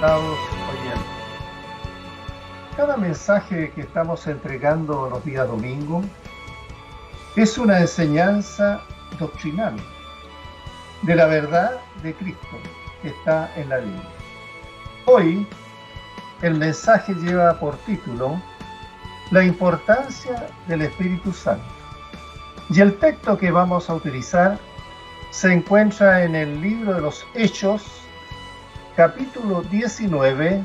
estimados oyentes. Cada mensaje que estamos entregando los días domingo es una enseñanza doctrinal de la verdad de Cristo que está en la Biblia. Hoy el mensaje lleva por título La importancia del Espíritu Santo. Y el texto que vamos a utilizar se encuentra en el libro de los Hechos, capítulo 19,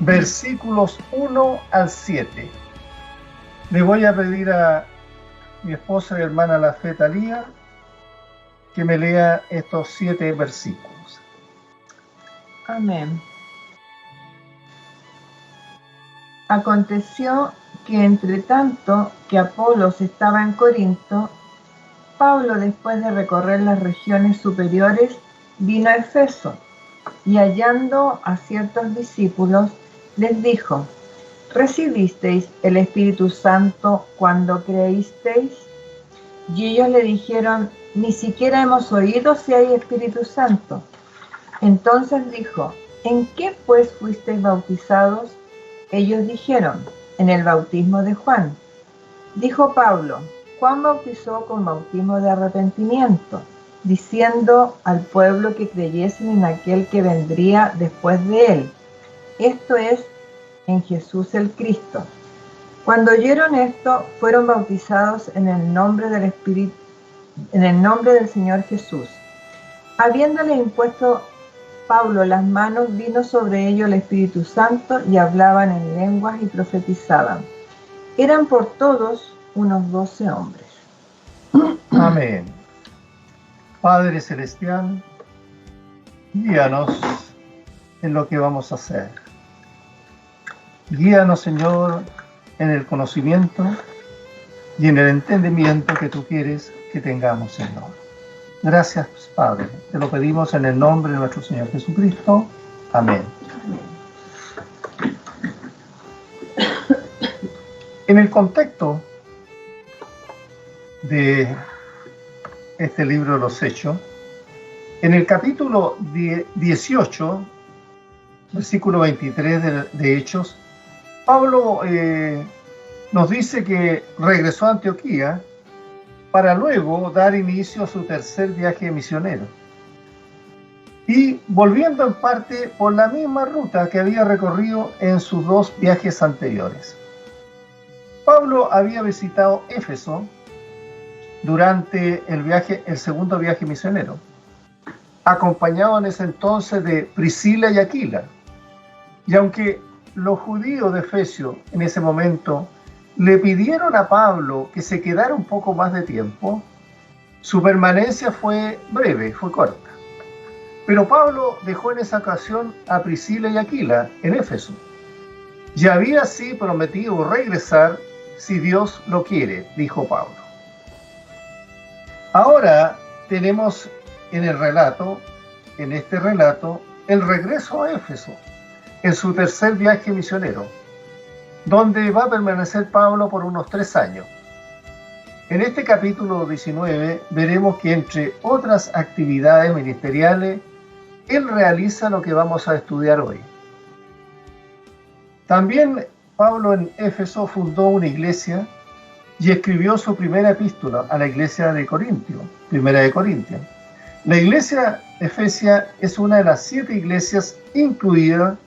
versículos 1 al 7. Le voy a pedir a mi esposa y hermana la fe Talía que me lea estos 7 versículos. Amén. Aconteció que entre tanto que Apolos estaba en Corinto, Pablo, después de recorrer las regiones superiores, vino a Efeso, y hallando a ciertos discípulos, les dijo: ¿Recibisteis el Espíritu Santo cuando creísteis? Y ellos le dijeron: ni siquiera hemos oído si hay Espíritu Santo. Entonces dijo: ¿en qué pues fuisteis bautizados? Ellos dijeron: en el bautismo de Juan. Dijo Pablo: Juan bautizó con bautismo de arrepentimiento, diciendo al pueblo que creyesen en aquel que vendría después de él, esto es, en Jesús el Cristo. Cuando oyeron esto, fueron bautizados en el nombre del Espíritu, en el nombre del Señor Jesús. Habiéndole impuesto Pablo las manos, vino sobre ellos el Espíritu Santo, y hablaban en lenguas y profetizaban. Eran por todos unos 12 hombres. Amén. Padre Celestial, guíanos en lo que vamos a hacer. Guíanos, Señor, en el conocimiento y en el entendimiento que tú quieres que tengamos, Señor. Gracias, Padre. Te lo pedimos en el nombre de nuestro Señor Jesucristo. Amén. En el contexto de este libro de los Hechos, en el capítulo 18, versículo 23 de Hechos, Pablo nos dice que regresó a Antioquía para luego dar inicio a su tercer viaje misionero. Y volviendo en parte por la misma ruta que había recorrido en sus 2 viajes anteriores. Pablo había visitado Éfeso durante el segundo viaje misionero, acompañado en ese entonces de Priscila y Aquila. Y aunque los judíos de Efesio en ese momento le pidieron a Pablo que se quedara un poco más de tiempo, su permanencia fue breve, fue corta. Pero Pablo dejó en esa ocasión a Priscila y Aquila en Éfeso, y había así prometido regresar si Dios lo quiere, dijo Pablo. Ahora tenemos en este relato, el regreso a Éfeso, en su tercer viaje misionero, donde va a permanecer Pablo por unos 3 años. En este capítulo 19 veremos que entre otras actividades ministeriales, él realiza lo que vamos a estudiar hoy. También Pablo en Éfeso fundó una iglesia y escribió su primera epístola a la iglesia de Corintio, primera de Corintios. La iglesia efesia es una de las 7 iglesias incluidas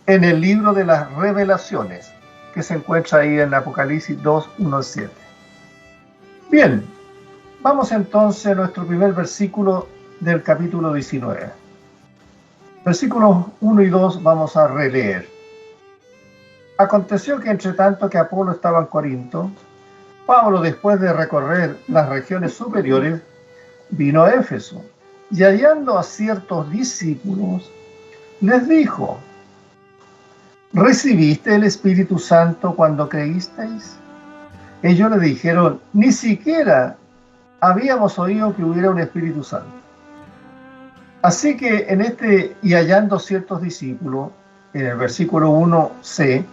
en el libro de las Revelaciones, que se encuentra ahí en Apocalipsis 2, 1 al 7. Bien, vamos entonces a nuestro primer versículo del capítulo 19. Versículos 1 y 2 vamos a releer. Aconteció que entre tanto que Apolo estaba en Corinto, Pablo, después de recorrer las regiones superiores, vino a Éfeso, y hallando a ciertos discípulos, les dijo: ¿Recibiste el Espíritu Santo cuando creísteis? Ellos le dijeron: ni siquiera habíamos oído que hubiera un Espíritu Santo. Así que y hallando ciertos discípulos, en el versículo 1c,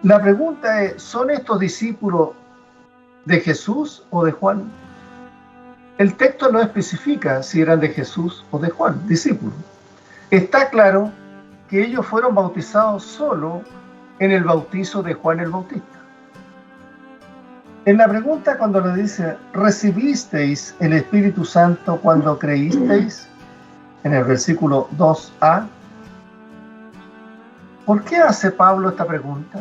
la pregunta es: ¿son estos discípulos de Jesús o de Juan? El texto no especifica si eran de Jesús o de Juan, discípulos. Está claro que ellos fueron bautizados solo en el bautizo de Juan el Bautista. En la pregunta cuando le dice, ¿recibisteis el Espíritu Santo cuando creísteis? En el versículo 2a, ¿por qué hace Pablo esta pregunta?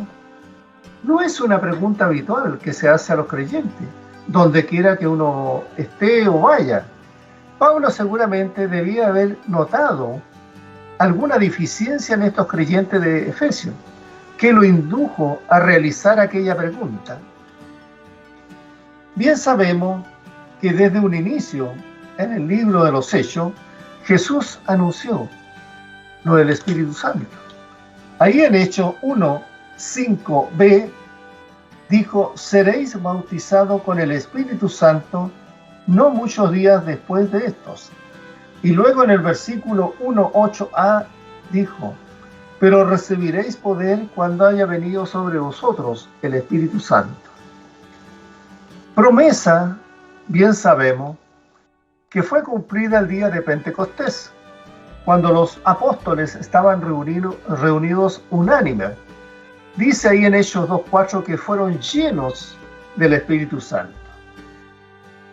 No es una pregunta habitual que se hace a los creyentes, donde quiera que uno esté o vaya. Pablo seguramente debía haber notado alguna deficiencia en estos creyentes de Efesios, que lo indujo a realizar aquella pregunta. Bien sabemos que desde un inicio, en el libro de los Hechos, Jesús anunció lo del Espíritu Santo. Ahí en Hechos 1:5b dijo, seréis bautizados con el Espíritu Santo no muchos días después de estos. Y luego en el versículo 1:8a dijo, pero recibiréis poder cuando haya venido sobre vosotros el Espíritu Santo. Promesa, bien sabemos, que fue cumplida el día de Pentecostés, cuando los apóstoles estaban reunidos unánimes. Dice ahí en Hechos 2:4 que fueron llenos del Espíritu Santo.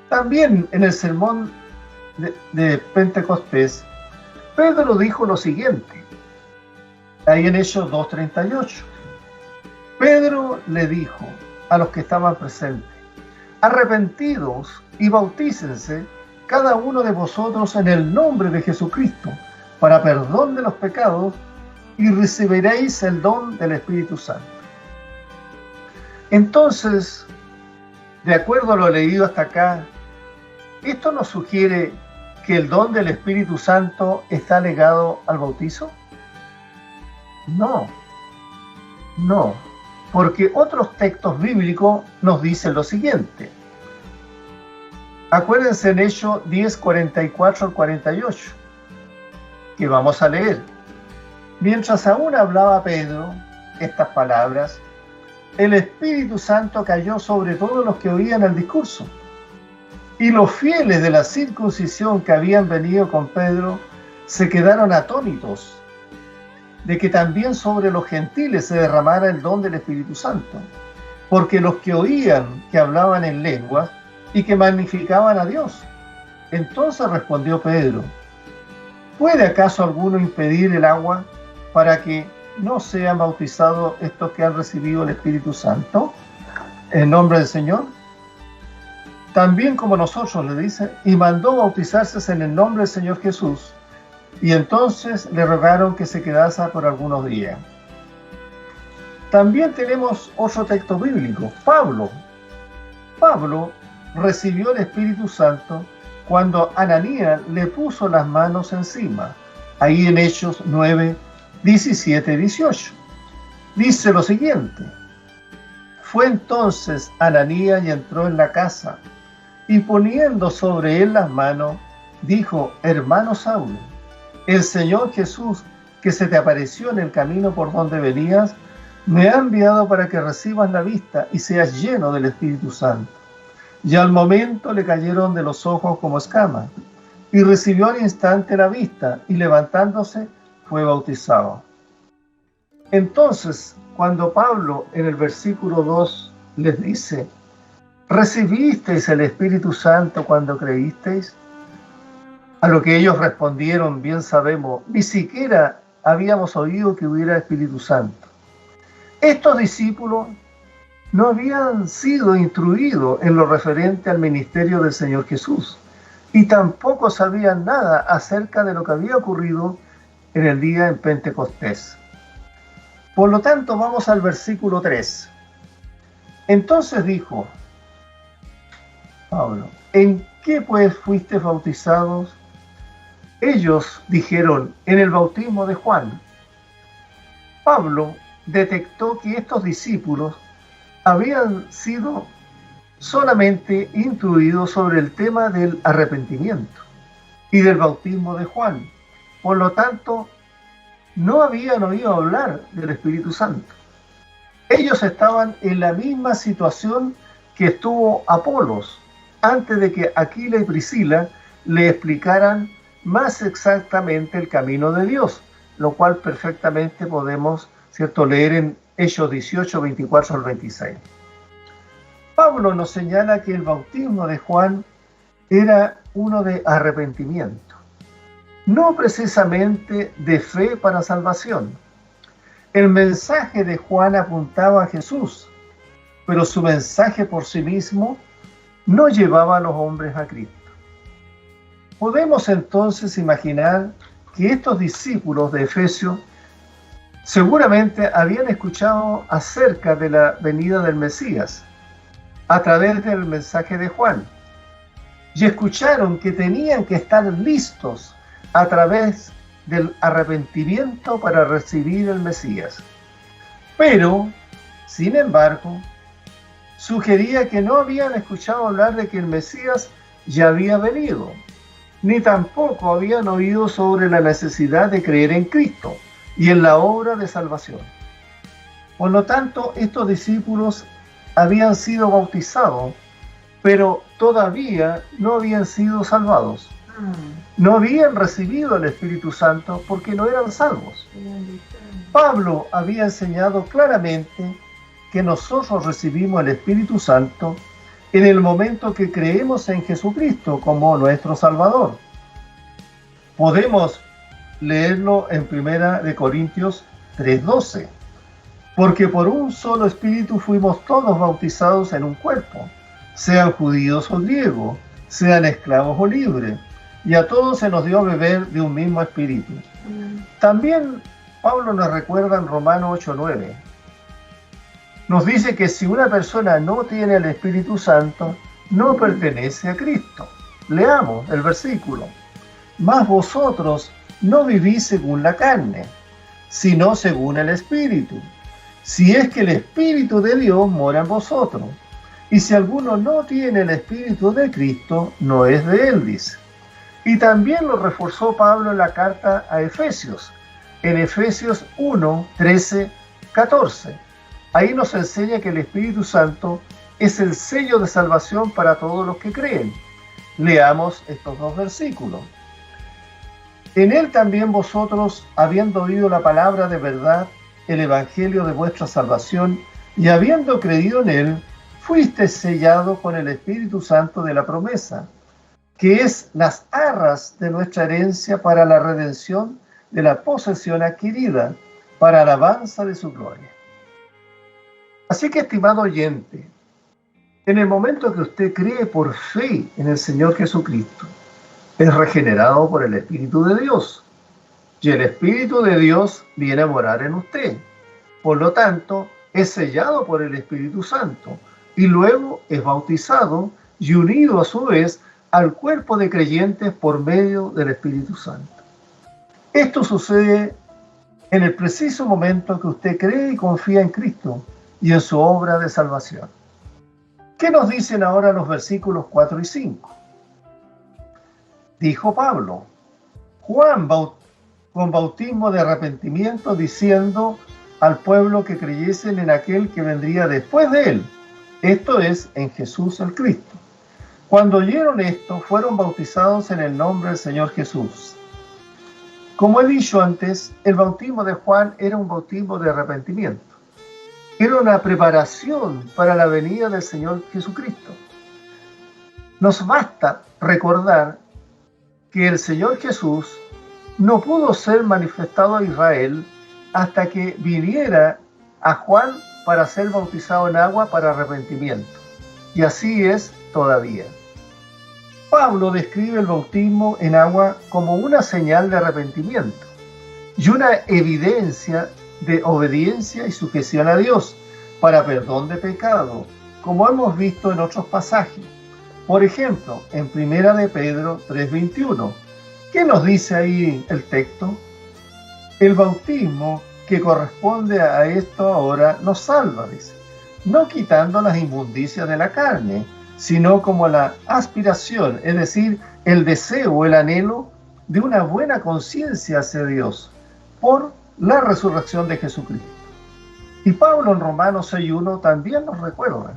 También en el sermón de Pentecostés, Pedro dijo lo siguiente, ahí en Hechos 2:38. Pedro le dijo a los que estaban presentes, arrepentidos y bautícense cada uno de vosotros en el nombre de Jesucristo para perdón de los pecados y recibiréis el don del Espíritu Santo. Entonces, de acuerdo a lo leído hasta acá, ¿esto nos sugiere que el don del Espíritu Santo está ligado al bautizo? No, porque otros textos bíblicos nos dicen lo siguiente. Acuérdense en Hechos 10:44 al 48, que vamos a leer. Mientras aún hablaba Pedro estas palabras, el Espíritu Santo cayó sobre todos los que oían el discurso. Y los fieles de la circuncisión que habían venido con Pedro se quedaron atónitos de que también sobre los gentiles se derramara el don del Espíritu Santo, porque los que oían que hablaban en lenguas y que magnificaban a Dios. Entonces respondió Pedro, ¿puede acaso alguno impedir el agua para que no sean bautizados estos que han recibido el Espíritu Santo en nombre del Señor? También como nosotros, le dice, y mandó bautizarse en el nombre del Señor Jesús. Y entonces le rogaron que se quedase por algunos días. También tenemos otro texto bíblico. Pablo recibió el Espíritu Santo cuando Ananías le puso las manos encima. Ahí en Hechos 9:17-18. Dice lo siguiente. Fue entonces Ananías y entró en la casa, y poniendo sobre él las manos, dijo, hermano Saulo, el Señor Jesús, que se te apareció en el camino por donde venías, me ha enviado para que recibas la vista y seas lleno del Espíritu Santo. Y al momento le cayeron de los ojos como escamas, y recibió al instante la vista, y levantándose fue bautizado. Entonces, cuando Pablo en el versículo 2 les dice, ¿recibisteis el Espíritu Santo cuando creísteis? A lo que ellos respondieron, bien sabemos, ni siquiera habíamos oído que hubiera Espíritu Santo. Estos discípulos no habían sido instruidos en lo referente al ministerio del Señor Jesús y tampoco sabían nada acerca de lo que había ocurrido en el día en Pentecostés. Por lo tanto, vamos al versículo 3. Entonces dijo Pablo, ¿en qué pues fuisteis bautizados? Ellos dijeron, en el bautismo de Juan. Pablo detectó que estos discípulos habían sido solamente instruidos sobre el tema del arrepentimiento y del bautismo de Juan. Por lo tanto, no habían oído hablar del Espíritu Santo. Ellos estaban en la misma situación que estuvo Apolos, antes de que Aquila y Priscila le explicaran más exactamente el camino de Dios, lo cual perfectamente podemos, ¿cierto?, leer en Hechos 18, 24 al 26. Pablo nos señala que el bautismo de Juan era uno de arrepentimiento, no precisamente de fe para salvación. El mensaje de Juan apuntaba a Jesús, pero su mensaje por sí mismo no llevaba a los hombres a Cristo. Podemos entonces imaginar que estos discípulos de Efesios seguramente habían escuchado acerca de la venida del Mesías a través del mensaje de Juan, y escucharon que tenían que estar listos a través del arrepentimiento para recibir el Mesías. Pero, sin embargo, sugería que no habían escuchado hablar de que el Mesías ya había venido, ni tampoco habían oído sobre la necesidad de creer en Cristo y en la obra de salvación. Por lo tanto, estos discípulos habían sido bautizados, pero todavía no habían sido salvados. No habían recibido el Espíritu Santo porque no eran salvos. Pablo había enseñado claramente que nosotros recibimos el Espíritu Santo en el momento que creemos en Jesucristo como nuestro Salvador. Podemos leerlo en 1 Corintios 3:12. Porque por un solo Espíritu fuimos todos bautizados en un cuerpo, sean judíos o griegos, sean esclavos o libres, y a todos se nos dio a beber de un mismo Espíritu. También Pablo nos recuerda en Romanos 8:9. Nos dice que si una persona no tiene el Espíritu Santo, no pertenece a Cristo. Leamos el versículo. Mas vosotros no vivís según la carne, sino según el Espíritu. Si es que el Espíritu de Dios mora en vosotros. Y si alguno no tiene el Espíritu de Cristo, no es de él, dice. Y también lo reforzó Pablo en la carta a Efesios, en Efesios 1, 13, 14. Ahí nos enseña que el Espíritu Santo es el sello de salvación para todos los que creen. Leamos estos dos versículos. En él también vosotros, habiendo oído la palabra de verdad, el evangelio de vuestra salvación, y habiendo creído en él, fuiste sellado con el Espíritu Santo de la promesa, que es las arras de nuestra herencia para la redención de la posesión adquirida, para alabanza de su gloria. Así que, estimado oyente, en el momento que usted cree por fe en el Señor Jesucristo, es regenerado por el Espíritu de Dios. Y el Espíritu de Dios viene a morar en usted. Por lo tanto, es sellado por el Espíritu Santo y luego es bautizado y unido a su vez al cuerpo de creyentes por medio del Espíritu Santo. Esto sucede en el preciso momento que usted cree y confía en Cristo y en su obra de salvación. ¿Qué nos dicen ahora los versículos 4 y 5? Dijo Pablo, Juan con bautismo de arrepentimiento, diciendo al pueblo que creyesen en aquel que vendría después de él, esto es, en Jesús el Cristo. Cuando oyeron esto, fueron bautizados en el nombre del Señor Jesús. Como he dicho antes, el bautismo de Juan era un bautismo de arrepentimiento. Era una preparación para la venida del Señor Jesucristo. Nos basta recordar que el Señor Jesús no pudo ser manifestado a Israel hasta que viniera a Juan para ser bautizado en agua para arrepentimiento. Y así es todavía. Pablo describe el bautismo en agua como una señal de arrepentimiento y una evidencia de obediencia y sujeción a Dios para perdón de pecado, como hemos visto en otros pasajes. Por ejemplo, en 1 de Pedro 3:21, ¿qué nos dice ahí el texto? El bautismo que corresponde a esto ahora nos salva, dice, no quitando las inmundicias de la carne, sino como la aspiración, es decir, el deseo, el anhelo de una buena conciencia hacia Dios por la resurrección de Jesucristo. Y Pablo en Romanos 6:1 también nos recuerda.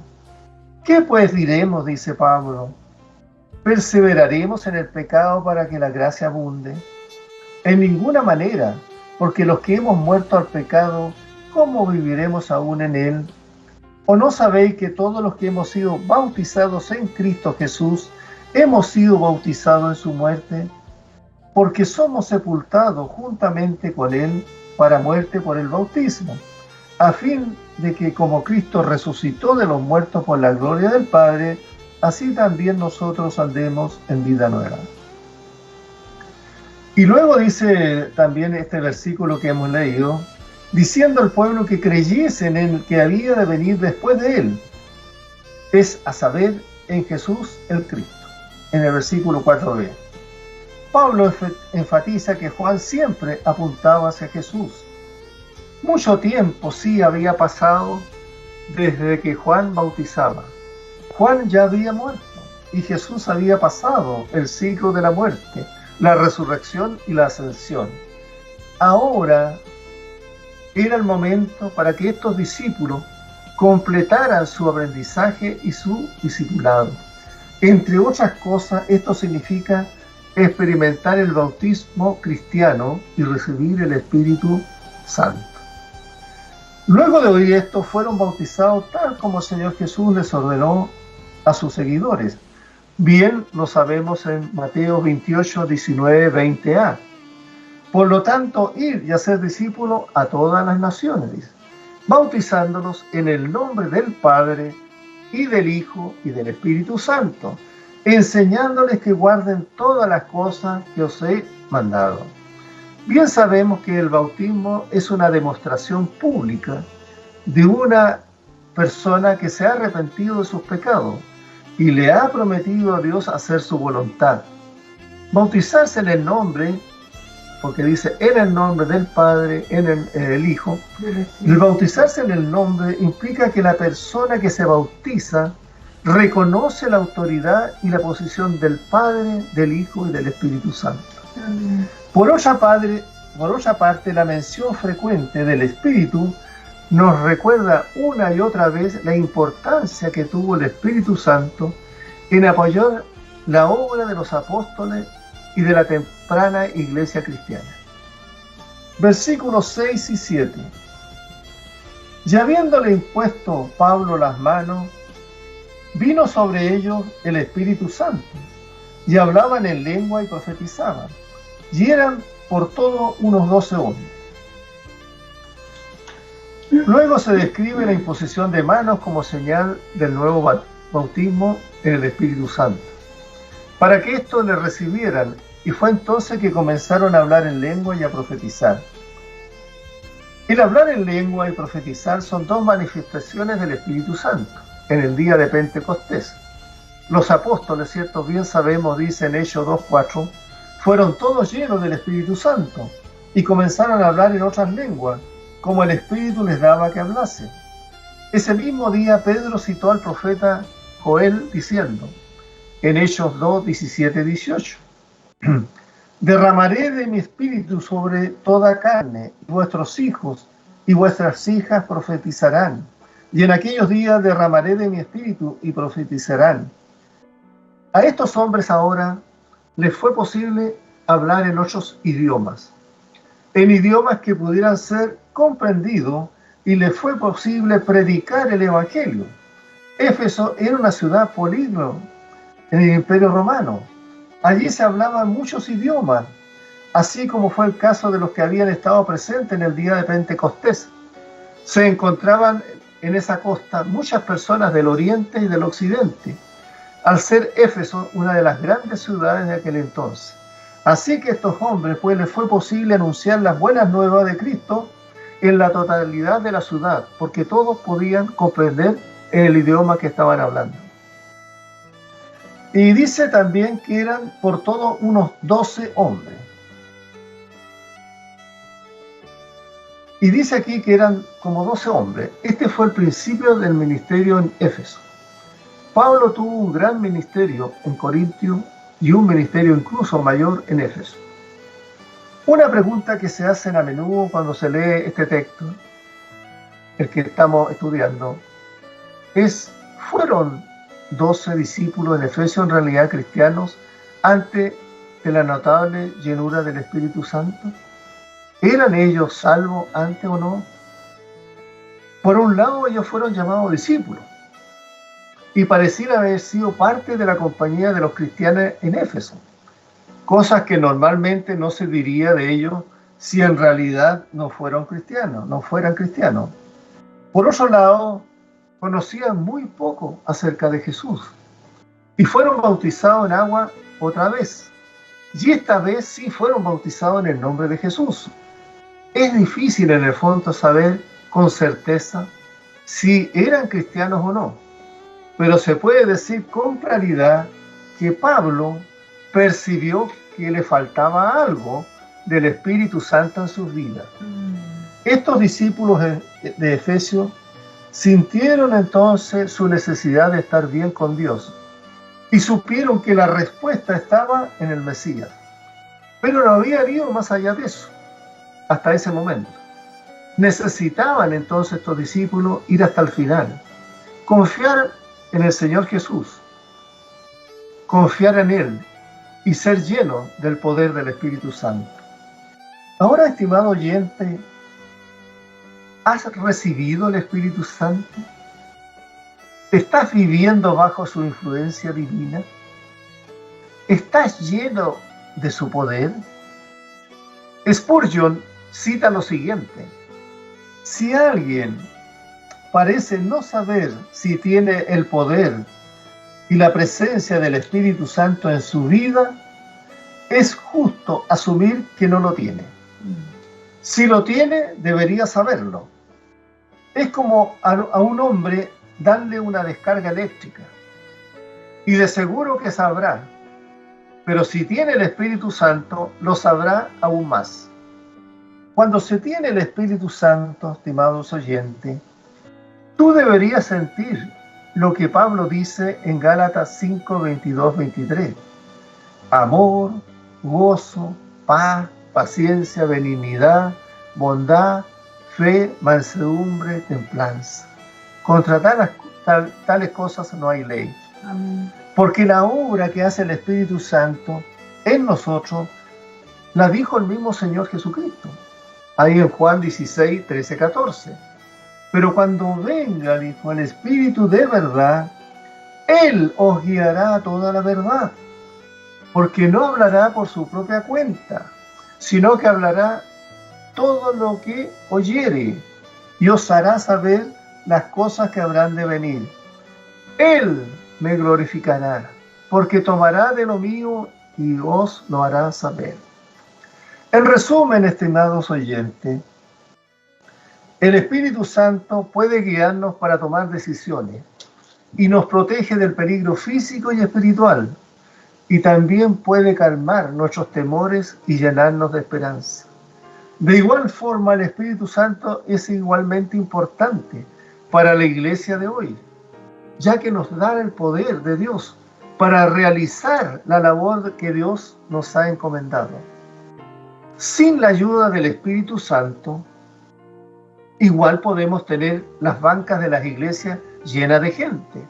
¿Qué pues diremos?, dice Pablo. ¿Perseveraremos en el pecado para que la gracia abunde? En ninguna manera, Porque los que hemos muerto al pecado, ¿cómo viviremos aún en él? ¿O no sabéis que todos los que hemos sido bautizados en Cristo Jesús, hemos sido bautizados en su muerte? Porque somos sepultados juntamente con él para muerte por el bautismo, a fin de que como Cristo resucitó de los muertos por la gloria del Padre, así también nosotros andemos en vida nueva. Y luego dice también este versículo que hemos leído, diciendo al pueblo que creyesen en el que había de venir después de él, es a saber, en Jesús el Cristo. En el versículo 4b. Pablo enfatiza que Juan siempre apuntaba hacia Jesús. Mucho tiempo sí había pasado desde que Juan bautizaba. Juan ya había muerto y Jesús había pasado el ciclo de la muerte, la resurrección y la ascensión. Ahora era el momento para que estos discípulos completaran su aprendizaje y su discipulado. Entre otras cosas, esto significa experimentar el bautismo cristiano y recibir el Espíritu Santo. Luego de oír esto, fueron bautizados tal como el Señor Jesús les ordenó a sus seguidores. Bien lo sabemos en Mateo 28, 19, 20a. Por lo tanto, ir y hacer discípulos a todas las naciones, dice, bautizándolos en el nombre del Padre y del Hijo y del Espíritu Santo, enseñándoles que guarden todas las cosas que os he mandado. Bien sabemos que el bautismo es una demostración pública de una persona que se ha arrepentido de sus pecados y le ha prometido a Dios hacer su voluntad. Bautizarse en el nombre, porque dice en el nombre del Padre, en el Hijo, el bautizarse en el nombre implica que la persona que se bautiza reconoce la autoridad y la posición del Padre, del Hijo y del Espíritu Santo. Amén. Por otra parte, la mención frecuente del Espíritu nos recuerda una y otra vez la importancia que tuvo el Espíritu Santo en apoyar la obra de los apóstoles y de la temprana iglesia cristiana. Versículos 6 y 7. Y habiéndole impuesto Pablo las manos, vino sobre ellos el Espíritu Santo, y hablaban en lengua y profetizaban, y eran por todo unos 12 hombres. Luego se describe la imposición de manos como señal del nuevo bautismo en el Espíritu Santo, para que estos le recibieran, y fue entonces que comenzaron a hablar en lengua y a profetizar. El hablar en lengua y profetizar son dos manifestaciones del Espíritu Santo en el día de Pentecostés. Los apóstoles, cierto, bien sabemos, dice en Hechos 2:4, fueron todos llenos del Espíritu Santo y comenzaron a hablar en otras lenguas, como el Espíritu les daba que hablase. Ese mismo día Pedro citó al profeta Joel diciendo, en Hechos 2, 17, 18, derramaré de mi espíritu sobre toda carne, y vuestros hijos y vuestras hijas profetizarán, y en aquellos días derramaré de mi espíritu y profetizarán. A estos hombres ahora les fue posible hablar en otros idiomas, en idiomas que pudieran ser comprendidos, y les fue posible predicar el Evangelio. Éfeso era una ciudad políglota en el Imperio Romano. Allí se hablaban muchos idiomas, así como fue el caso de los que habían estado presentes en el día de Pentecostés. Se encontraban en esa costa muchas personas del oriente y del occidente, al ser Éfeso una de las grandes ciudades de aquel entonces. Así que a estos hombres pues les fue posible anunciar las buenas nuevas de Cristo en la totalidad de la ciudad, porque todos podían comprender el idioma que estaban hablando. Y dice también que eran por todo unos 12 hombres. Y dice aquí que eran como 12 hombres. Este fue el principio del ministerio en Éfeso. Pablo tuvo un gran ministerio en Corintio y un ministerio incluso mayor en Éfeso. Una pregunta que se hacen a menudo cuando se lee este texto, el que estamos estudiando, es, ¿fueron 12 discípulos en Efesio en realidad cristianos antes de la notable llenura del Espíritu Santo? ¿Eran ellos salvos antes o no? Por un lado, ellos fueron llamados discípulos y parecían haber sido parte de la compañía de los cristianos en Éfeso, cosas que normalmente no se diría de ellos si en realidad no fueran cristianos. Por otro lado, conocían muy poco acerca de Jesús y fueron bautizados en agua otra vez. Y esta vez sí fueron bautizados en el nombre de Jesús. Es difícil en el fondo saber con certeza si eran cristianos o no, pero se puede decir con claridad que Pablo percibió que le faltaba algo del Espíritu Santo en sus vidas. Estos discípulos de Efesios sintieron entonces su necesidad de estar bien con Dios y supieron que la respuesta estaba en el Mesías. Pero no había ido más allá de eso, hasta ese momento. Necesitaban entonces estos discípulos ir hasta el final, confiar en el Señor Jesús, confiar en Él y ser llenos del poder del Espíritu Santo. Ahora, estimado oyente, ¿has recibido el Espíritu Santo? ¿Estás viviendo bajo su influencia divina? ¿Estás lleno de su poder? Spurgeon cita lo siguiente: si alguien parece no saber si tiene el poder y la presencia del Espíritu Santo en su vida, es justo asumir que no lo tiene. Si lo tiene, debería saberlo. Es como a un hombre darle una descarga eléctrica, y de seguro que sabrá, pero si tiene el Espíritu Santo, lo sabrá aún más. Cuando se tiene el Espíritu Santo, estimados oyentes, tú deberías sentir lo que Pablo dice en Gálatas 5, 22, 23. Amor, gozo, paz, paciencia, benignidad, bondad, fe, mansedumbre, templanza. Contra tales cosas no hay ley. Amén. Porque la obra que hace el Espíritu Santo en nosotros la dijo el mismo Señor Jesucristo. Ahí en Juan 16, 13, 14. Pero cuando venga, dijo, el Espíritu de verdad, Él os guiará a toda la verdad. Porque no hablará por su propia cuenta, sino que hablará todo lo que oyere y os hará saber las cosas que habrán de venir. Él me glorificará, porque tomará de lo mío y os lo hará saber. En resumen, estimados oyentes, el Espíritu Santo puede guiarnos para tomar decisiones y nos protege del peligro físico y espiritual, y también puede calmar nuestros temores y llenarnos de esperanza. De igual forma, el Espíritu Santo es igualmente importante para la iglesia de hoy, ya que nos da el poder de Dios para realizar la labor que Dios nos ha encomendado. Sin la ayuda del Espíritu Santo, igual podemos tener las bancas de las iglesias llenas de gente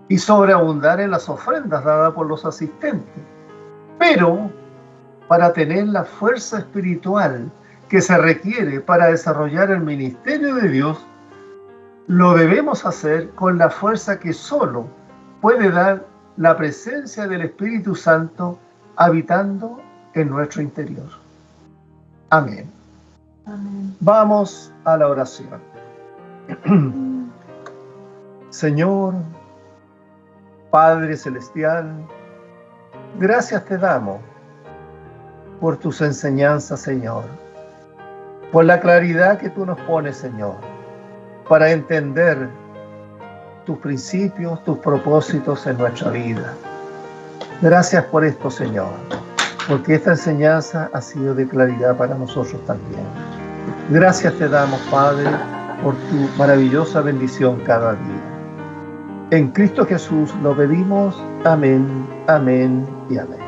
y sobreabundar en las ofrendas dadas por los asistentes. Pero para tener la fuerza espiritual que se requiere para desarrollar el ministerio de Dios, lo debemos hacer con la fuerza que solo puede dar la presencia del Espíritu Santo habitando en nuestro interior. Amén. Amén. Vamos a la oración. Señor, Padre Celestial, gracias te damos por tus enseñanzas, Señor, por la claridad que tú nos pones, Señor, para entender tus principios, tus propósitos en nuestra vida. Gracias por esto, Señor, porque esta enseñanza ha sido de claridad para nosotros también. Gracias te damos, Padre, por tu maravillosa bendición cada día. En Cristo Jesús lo pedimos. Amén, amén y amén.